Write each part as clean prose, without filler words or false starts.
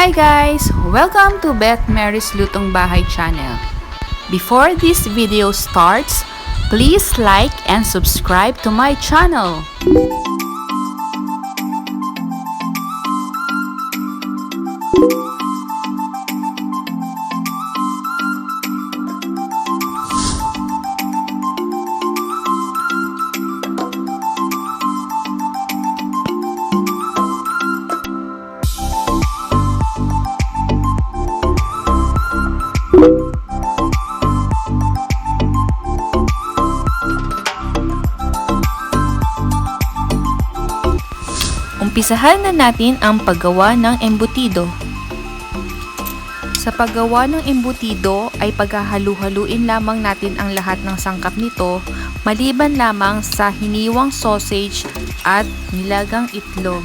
Hi guys! Welcome to Beth Mary's Lutong Bahay channel. Before this video starts, please like and subscribe to my channel. Umpisahan na natin ang paggawa ng embutido. Sa paggawa ng embutido ay paghahalu-haluin lamang natin ang lahat ng sangkap nito maliban lamang sa hiniwang sausage at nilagang itlog.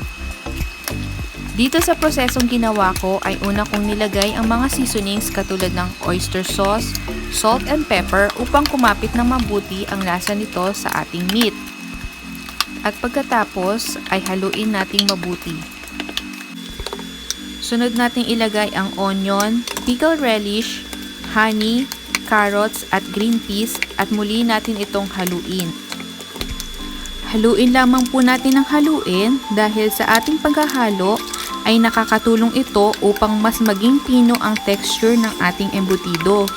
Dito sa prosesong ginawa ko ay una kong nilagay ang mga seasonings katulad ng oyster sauce, salt and pepper upang kumapit ng mabuti ang lasa nito sa ating meat. At pagkatapos ay haluin nating mabuti. Sunod nating ilagay ang onion, pickled relish, honey, carrots at green peas at muli natin itong haluin. Haluin lamang po natin ng haluin dahil sa ating paghahalo ay nakakatulong ito upang mas maging pino ang texture ng ating embutido.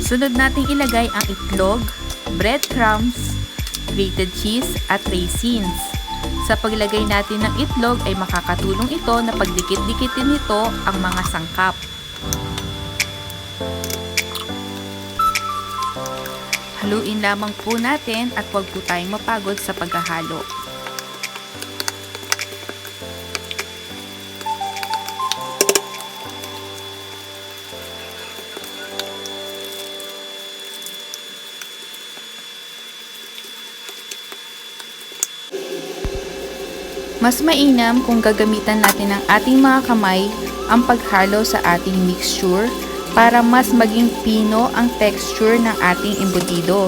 Sunod nating ilagay ang itlog, breadcrumbs, grated cheese at raisins. Sa paglagay natin ng itlog ay makakatulong ito na pagdikit-dikitin nito ang mga sangkap. Haluin lamang po natin at huwag po tayong mapagod sa paghahalo. Mas mainam kung gagamitan natin ng ating mga kamay ang paghalo sa ating mixture para mas maging pino ang texture ng ating embutido.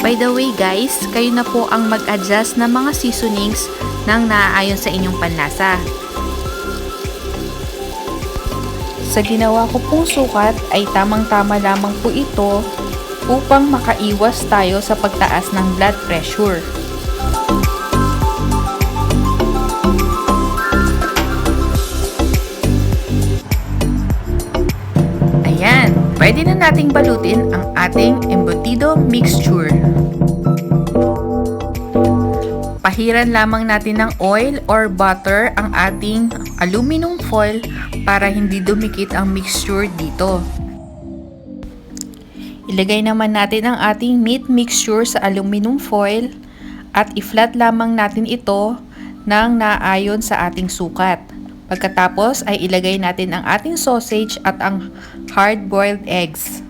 By the way guys, kayo na po ang mag-adjust ng mga seasonings nang naaayon sa inyong panlasa. Sa ginawa ko pong sukat ay tamang-tama lamang po ito upang makaiwas tayo sa pagtaas ng blood pressure. Ayan, pwede na nating balutin ang ating embutido mixture. Pahiran lamang natin ng oil or butter ang ating aluminum foil para hindi dumikit ang mixture dito. Ilagay naman natin ang ating meat mixture sa aluminum foil at i-flat lamang natin ito nang naayon sa ating sukat. Pagkatapos ay ilagay natin ang ating sausage at ang hard-boiled eggs.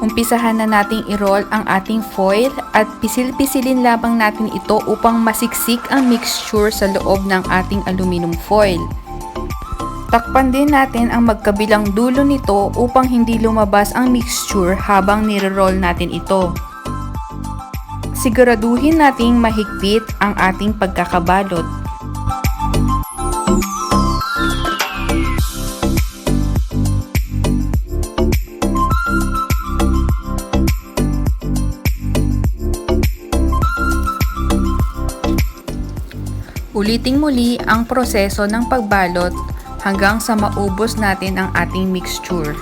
Umpisahan na nating i-roll ang ating foil at pisil-pisilin lamang natin ito upang masiksik ang mixture sa loob ng ating aluminum foil. Takpan din natin ang magkabilang dulo nito upang hindi lumabas ang mixture habang nire-roll natin ito. Siguraduhin nating mahigpit ang ating pagkakabalot. Ulitin muli ang proseso ng pagbalot hanggang sa maubos natin ang ating mixture.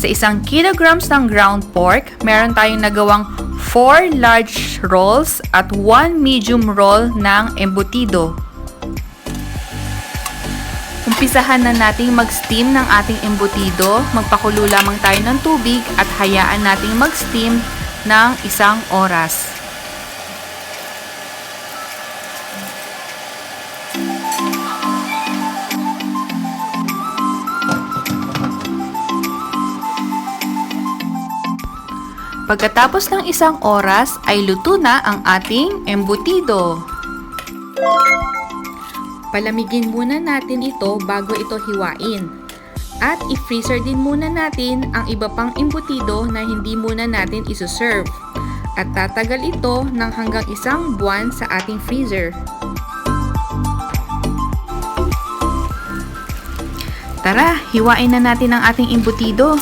Sa 1 kilograms ng ground pork, meron tayong nagawang 4 large rolls at 1 medium roll ng embutido. Umpisahan na nating mag-steam ng ating embutido. Magpakulo lamang tayo ng tubig at hayaan nating mag-steam ng 1 oras. Pagkatapos ng 1 oras ay luto na ang ating embutido. Palamigin muna natin ito bago ito hiwain. At i-freezer din muna natin ang iba pang embutido na hindi muna natin isuserve. At tatagal ito ng hanggang 1 buwan sa ating freezer. Tara, hiwain na natin ang ating embutido.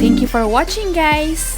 Thank you for watching, guys!